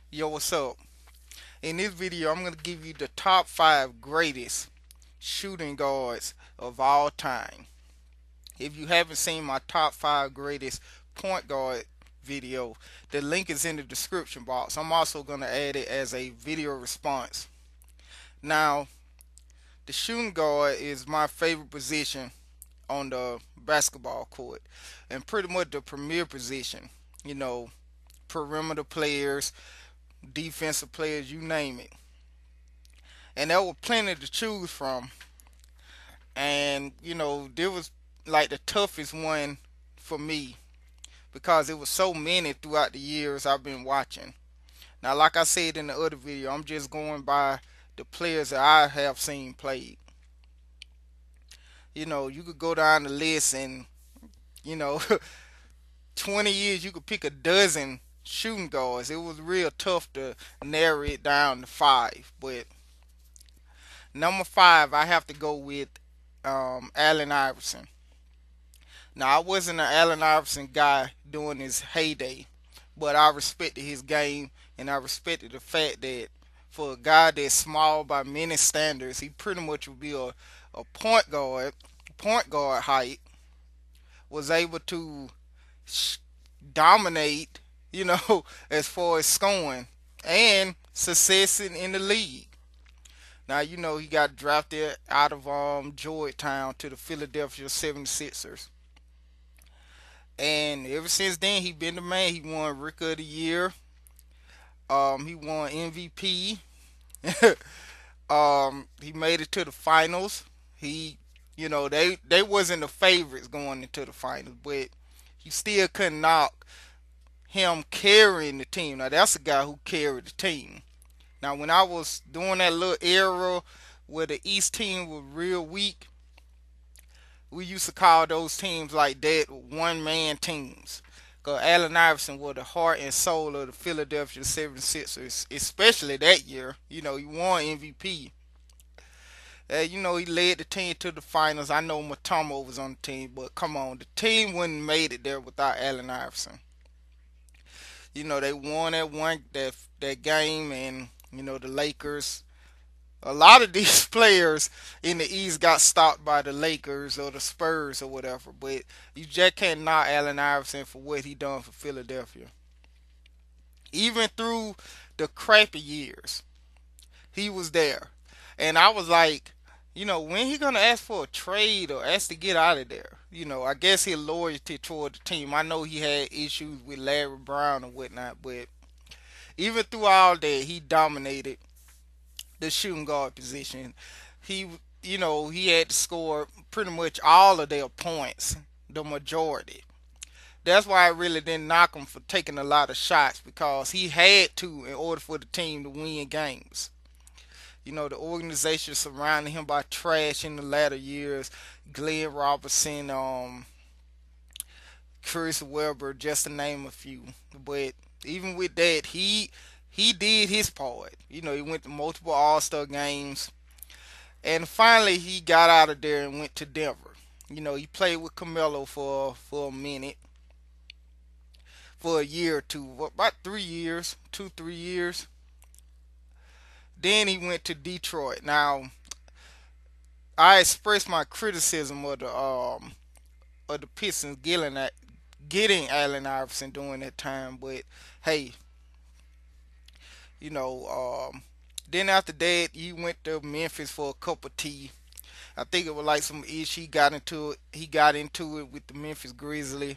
Yo, what's up? In this video, I'm going to give you the top 5 greatest shooting guards of all time. If you haven't seen my top 5 greatest point guard video, the link is in the description box. I'm also going to add it as a video response. Now, the shooting guard is my favorite position on the basketball court and pretty much the premier position. You know, perimeter players, defensive players, you name it. And there were plenty to choose from. And there was like the toughest one for me because it was so many throughout the years I've been watching. Now, like I said in the other video, I'm just going by the players that I have seen played. You could go down the list and you know 20 years you could pick a dozen shooting guards. It was real tough to narrow it down to 5, but number 5 I have to go with Allen Iverson. Now, I wasn't an Allen Iverson guy during his heyday, but I respected his game and I respected the fact that for a guy that's small by many standards, he pretty much would be a point guard height, was able to dominate, as far as scoring and success in the league. Now, he got drafted out of Georgetown to the Philadelphia 76ers. And ever since then, he been the man. He won Rookie of the Year. He won MVP. He made it to the finals. They wasn't the favorites going into the finals, but you still couldn't knock him carrying the team. Now, that's a guy who carried the team. Now, when I was doing that little era where the East team was real weak, we used to call those teams like that one man teams. Because Allen Iverson was the heart and soul of the Philadelphia 76ers, especially that year. He won MVP. He led the team to the finals. I know Matoma was on the team, but come on, the team wouldn't made it there without Allen Iverson. They won that game, and the Lakers. A lot of these players in the East got stopped by the Lakers or the Spurs or whatever, but you just can't knock Allen Iverson for what he done for Philadelphia. Even through the crappy years, he was there, and I was like, when he gonna ask for a trade or ask to get out of there? I guess his loyalty toward the team. I know he had issues with Larry Brown and whatnot, but even through all that, he dominated the shooting guard position. He had to score pretty much all of their points, the majority. That's why I really didn't knock him for taking a lot of shots because he had to in order for the team to win games. The organization surrounding him by trash in the latter years, Glenn Robinson, Chris Webber, just to name a few. But even with that, he did his part. He went to multiple All-Star games, and finally he got out of there and went to Denver. He played with Carmelo for a minute, for a year or two, about 3 years, 2 3 years. Then he went to Detroit. Now, I expressed my criticism of the Pistons getting Allen Iverson during that time, but hey, you know, then after that, he went to Memphis for a cup of tea. I think it was like some issue he got into it. He got into it with the Memphis Grizzlies.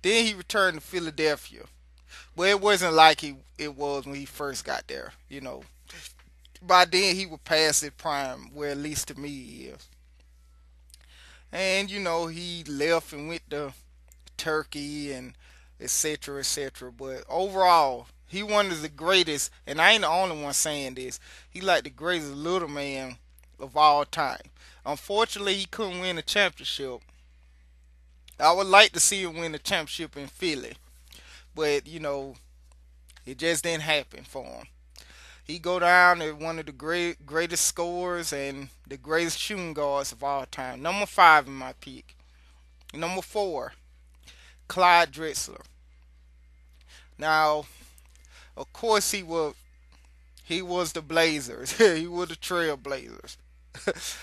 Then he returned to Philadelphia. But it wasn't like it was when he first got there. By then he was past his prime, where at least to me he is. And he left and went to Turkey and etc. etc. But overall, he one of the greatest, and I ain't the only one saying this. He like the greatest little man of all time. Unfortunately, he couldn't win a championship. I would like to see him win a championship in Philly, but it just didn't happen for him. He go down as one of the greatest scorers and the greatest shooting guards of all time. Number 5 in my pick. Number 4, Clyde Drexler. Now, Of course, he was the Blazers. He was the Trailblazers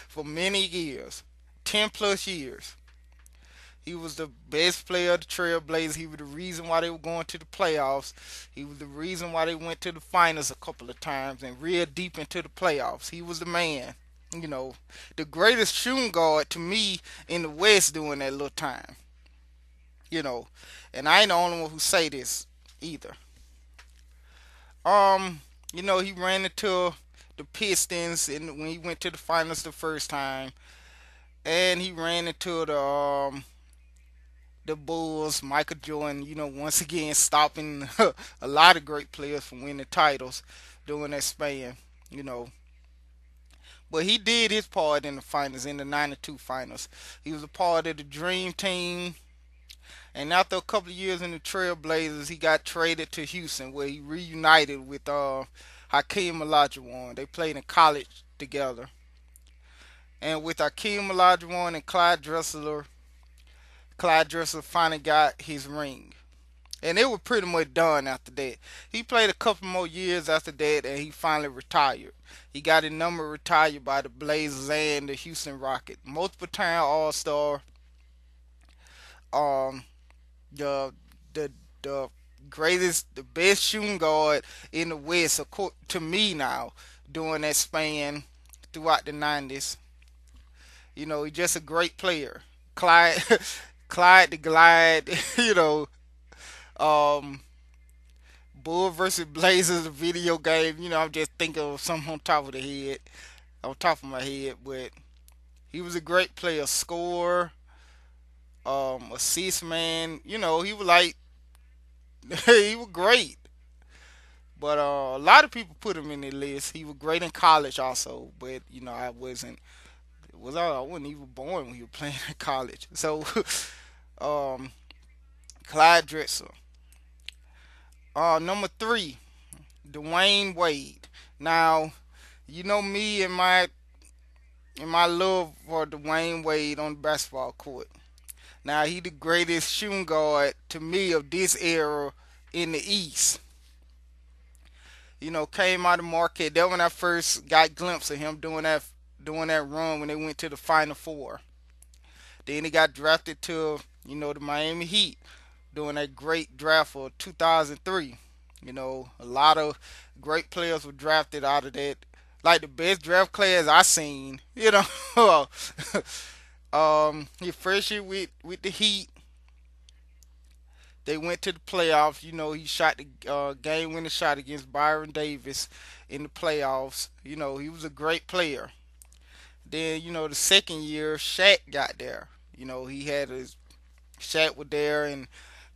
for many years, 10 plus years. He was the best player of the Trailblazers. He was the reason why they were going to the playoffs. He was the reason why they went to the finals a couple of times and real deep into the playoffs. He was the man. You know, the greatest shooting guard to me in the West during that little time. You know, and I ain't the only one who say this either. Um, he ran into the Pistons and when he went to the finals the first time, and he ran into the Bulls, Michael Jordan, once again stopping a lot of great players from winning titles during that span, you know. But he did his part in the finals, in the 92 finals. He was a part of the Dream Team. And after a couple of years in the Trailblazers, he got traded to Houston, where he reunited with Hakeem Olajuwon. They played in college together. And with Hakeem Olajuwon and Clyde Drexler finally got his ring. And it was pretty much done after that. He played a couple more years after that, and he finally retired. He got his number retired by the Blazers and the Houston Rockets. Multiple time All Star. Um, the the the greatest, the best shooting guard in the West, to me now, during that span throughout the 90s. He's just a great player. Clyde, Clyde the Glide. Um, Bull versus Blazers, a video game. I'm just thinking of something on top of my head. But he was a great player, scorer, assist man. He was like he was great. But a lot of people put him in the list. He was great in college also, but I wasn't. I wasn't even born when he was playing in college. So, um, Clyde Drexler. Number three, Dwyane Wade. Now, me and my love for Dwyane Wade on the basketball court. Now he the greatest shooting guard to me of this era in the East. Came out of Marquette. That when I first got a glimpse of him doing that run when they went to the Final Four. Then he got drafted to the Miami Heat during that great draft for 2003. A lot of great players were drafted out of that. Like the best draft class I seen. His first year with the Heat, they went to the playoffs. He shot the game winning shot against Byron Davis in the playoffs. He was a great player. Then, the second year, Shaq got there. He had his Shaq was there, and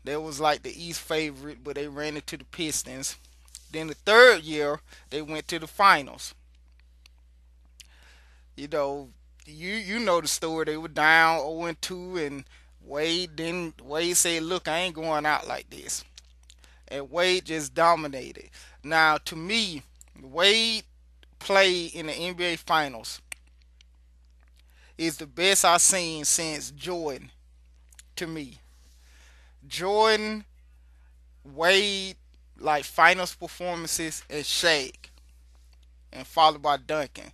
they was like the East favorite, but they ran into the Pistons. Then the third year, they went to the finals. You know, you know the story. They were down 0-2, and Wade said, "Look, I ain't going out like this." And Wade just dominated. Now, to me, Wade play in the NBA Finals is the best I've seen since Jordan. To me, Jordan, Wade, like finals performances, and Shaq, and followed by Duncan.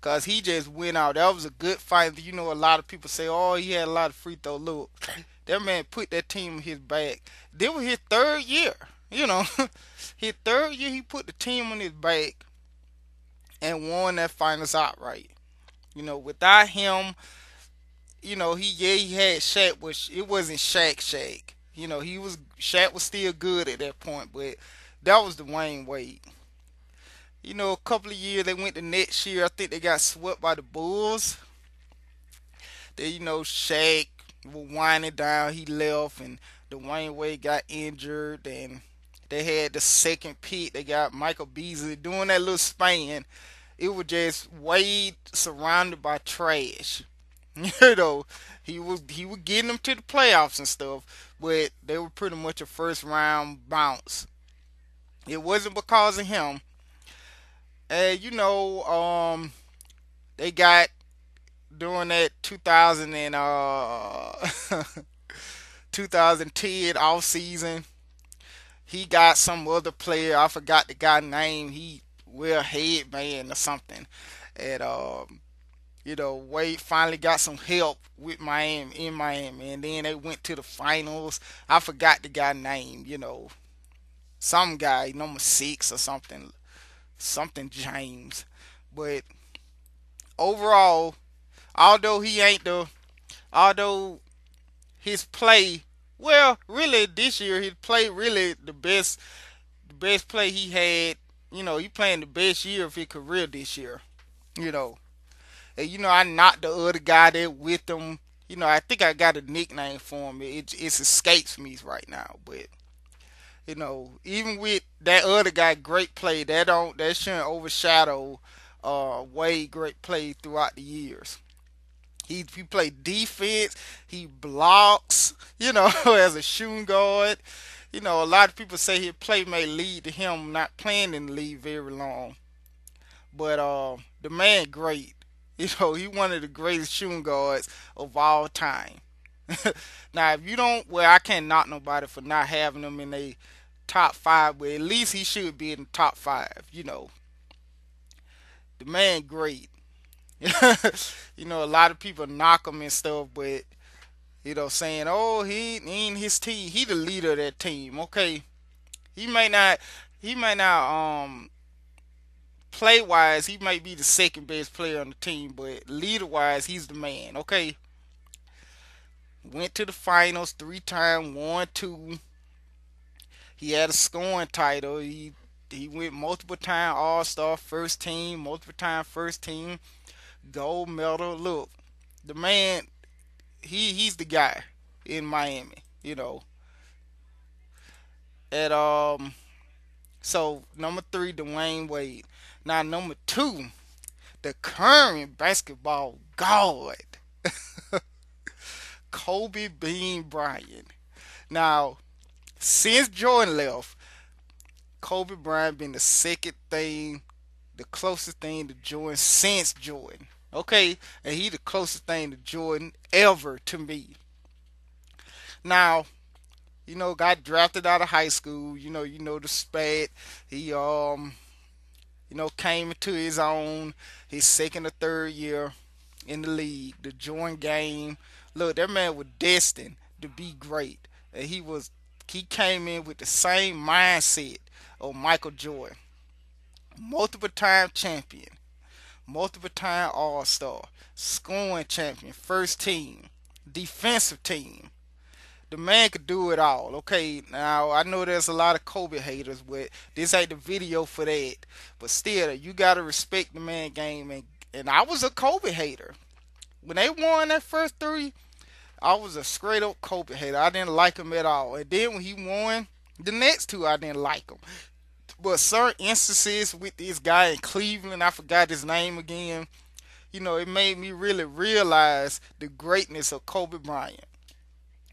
Cause he just went out. That was a good fight. A lot of people say, "Oh, he had a lot of free throw." Look, that man put that team on his back. This was his third year. You know, his third year he put the team on his back and won that finals outright. Without him, he had Shaq, but it wasn't Shaq. Shaq was still good at that point, but that was the Wayne Wade. A couple of years they went the next year. I think they got swept by the Bulls. Then Shaq was winding down. He left, and Dwayne Wade got injured, and they had the second pick. They got Michael Beasley doing that little span. It was just Wade surrounded by trash. you know, he was getting them to the playoffs and stuff, but they were pretty much a first round bounce. It wasn't because of him. And they got during that 2000 and 2010 off season. he got some other player. I forgot the guy's name. He Will Headman or something. And Wade finally got some help with Miami in Miami, and then they went to the finals. I forgot the guy's name. Some guy number 6 or something, something James. But overall, although he ain't the, although his play, well, really this year his play really the best play he had. He playing the best year of his career this year. You know, and I knocked the other guy there with him. I think I got a nickname for him. It escapes me right now, but even with that other guy, great play. That shouldn't overshadow Wade great play throughout the years. He played defense. He blocks. As a shooting guard. A lot of people say his play may lead to him not playing in the league very long. But the man great. He one of the greatest shooting guards of all time. Now, if you don't, well, I can't knock nobody for not having him in a top five, but at least he should be in the top five. The man great. A lot of people knock him and stuff, but saying, "Oh, he ain't his team. He the leader of that team." Okay, he may not, he may not, play wise, he might be the second best player on the team, but leader wise, he's the man. Okay, went to the finals 3 times, won two. He had a scoring title. He went multiple time All Star, first team, multiple time first team, gold medal. Look, the man, he's the guy in Miami. At So number 3, Dwyane Wade. Now number 2, the current basketball god, Kobe Bean Bryant. Now, since Jordan left, Kobe Bryant been the second thing, the closest thing to Jordan since Jordan. Okay, and he the closest thing to Jordan ever to me. Now, got drafted out of high school. The spat. He came into his own his second or third year in the league. The Jordan game. Look, that man was destined to be great, and he came in with the same mindset of Michael Jordan, multiple time champion, multiple time All Star, scoring champion, first team, defensive team. The man could do it all. Okay, now I know there's a lot of Kobe haters, but this ain't the video for that. But still, you gotta respect the man game, and I was a Kobe hater. When they won that first three, I was a straight up Kobe hater. I didn't like him at all. And then when he won the next two, I didn't like him. But certain instances with this guy in Cleveland, I forgot his name again. It made me really realize the greatness of Kobe Bryant.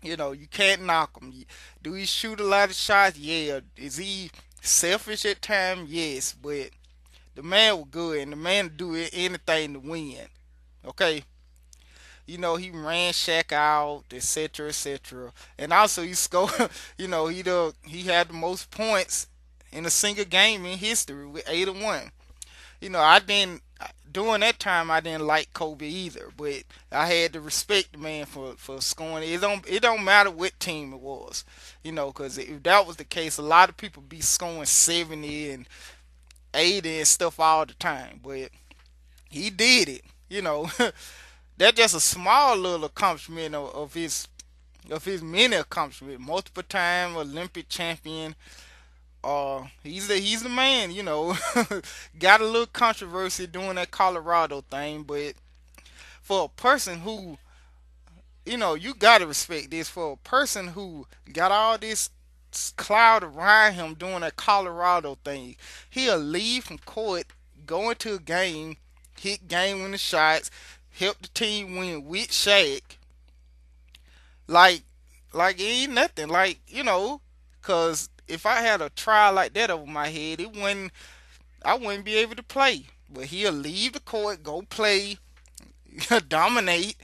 You can't knock him. Do he shoot a lot of shots? Yeah. Is he selfish at times? Yes. But the man was good, and the man do anything to win. Okay. He ran Shaq out, etc., etc. And also he scored. He had the most points in a single game in history with 81. I didn't during that time I didn't like Kobe either, but I had to respect the man for scoring. It don't matter what team it was, because if that was the case, a lot of people be scoring 70 and 80 and stuff all the time, but he did it. That's just a small little accomplishment of his many accomplishments. Multiple time Olympic champion. He's the man. Got a little controversy doing that Colorado thing, but for a person who, you gotta respect this. For a person who got all this cloud around him doing that Colorado thing, he'll leave from court, go into a game, hit game winning shots, help the team win with Shaq. Like, like it ain't nothing. Cause if I had a trial like that over my head, I wouldn't be able to play. But he'll leave the court, go play, dominate,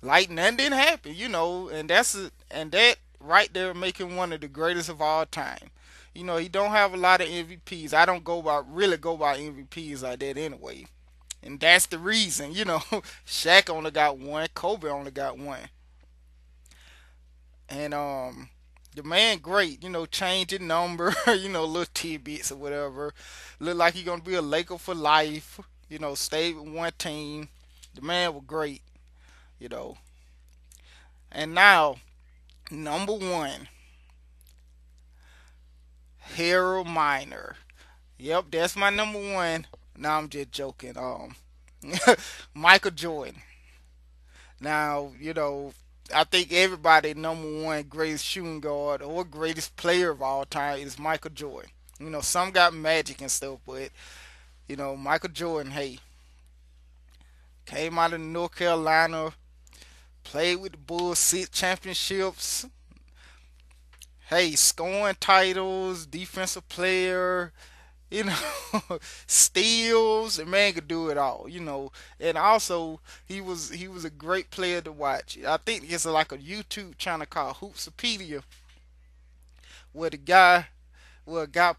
like nothing didn't happen, and that right there make him one of the greatest of all time. He don't have a lot of MVPs. I don't go by MVPs like that anyway. And that's the reason, Shaq only got one, Kobe only got one. And the man great, changing number, little tidbits or whatever. Look like he gonna be a Laker for life, stay with one team. The man was great, you know. And now, number one, Harold Miner. Yep, that's my number one. Now I'm just joking. Michael Jordan. Now, I think everybody number one greatest shooting guard or greatest player of all time is Michael Jordan. Some got Magic and stuff, but Michael Jordan, hey, came out of North Carolina, played with the Bulls, 6 championships. Hey, scoring titles, defensive player, you know, steals. The man could do it all, And also, he was a great player to watch. I think it's like a YouTube channel called Hoopsopedia, where a guy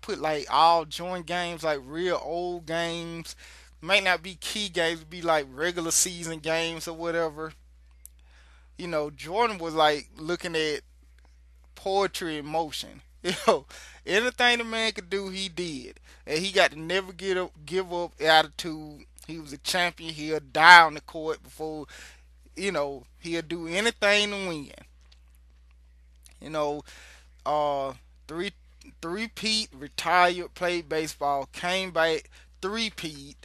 put like all joint games, like real old games. Might not be key games, be like regular season games or whatever. Jordan was like looking at poetry in motion. Anything the man could do, he did, and he got to never give up attitude. He was a champion. He'll die on the court before he'll do anything to win. You know, uh, three three-peat, retired, played baseball, came back, three-peat.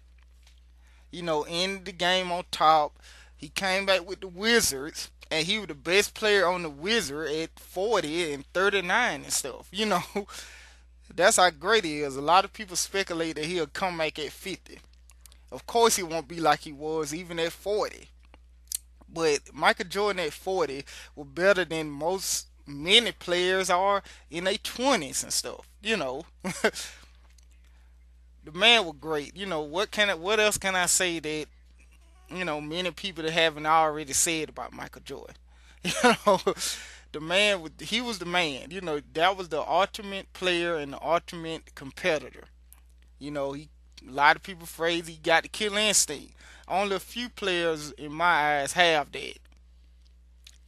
Ended the game on top. He came back with the Wizards, and he was the best player on the Wizard at 40 and 39 and stuff. That's how great he is. A lot of people speculate that he'll come back at 50. Of course, he won't be like he was even at 40. But Michael Jordan at 40 was better than many players are in their 20s and stuff. The man was great. What else can I say that many people that haven't already said about Michael Jordan? You know, he was the man. That was the ultimate player and the ultimate competitor. A lot of people phrase he got the killer instinct. Only a few players in my eyes have that.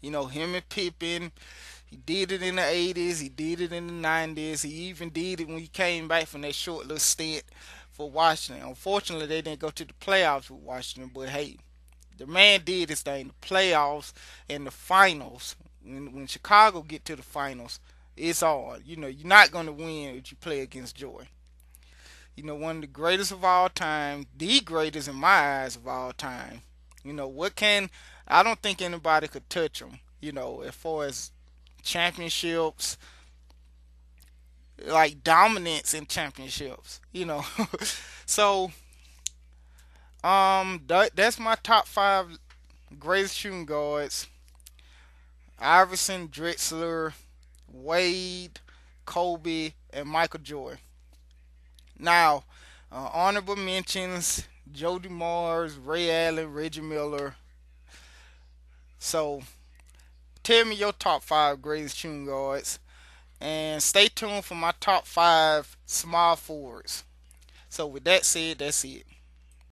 Him and Pippen. He did it in the 80s. He did it in the 90s. He even did it when he came back from that short little stint for Washington. Unfortunately, they didn't go to the playoffs with Washington. But hey, the man did his thing. The playoffs and the finals. When Chicago get to the finals, it's on. You're not going to win if you play against Jordan. One of the greatest of all time, the greatest in my eyes of all time. What can I don't think anybody could touch him. As far as championships, like dominance in championships. So that's my top five greatest shooting guards: Iverson, Drexler, Wade, Kobe, and Michael Jordan. Now, honorable mentions: Joe DeMars, Ray Allen, Reggie Miller. So, tell me your top five greatest shooting guards, and stay tuned for my top five small forwards. So, with that said, that's it.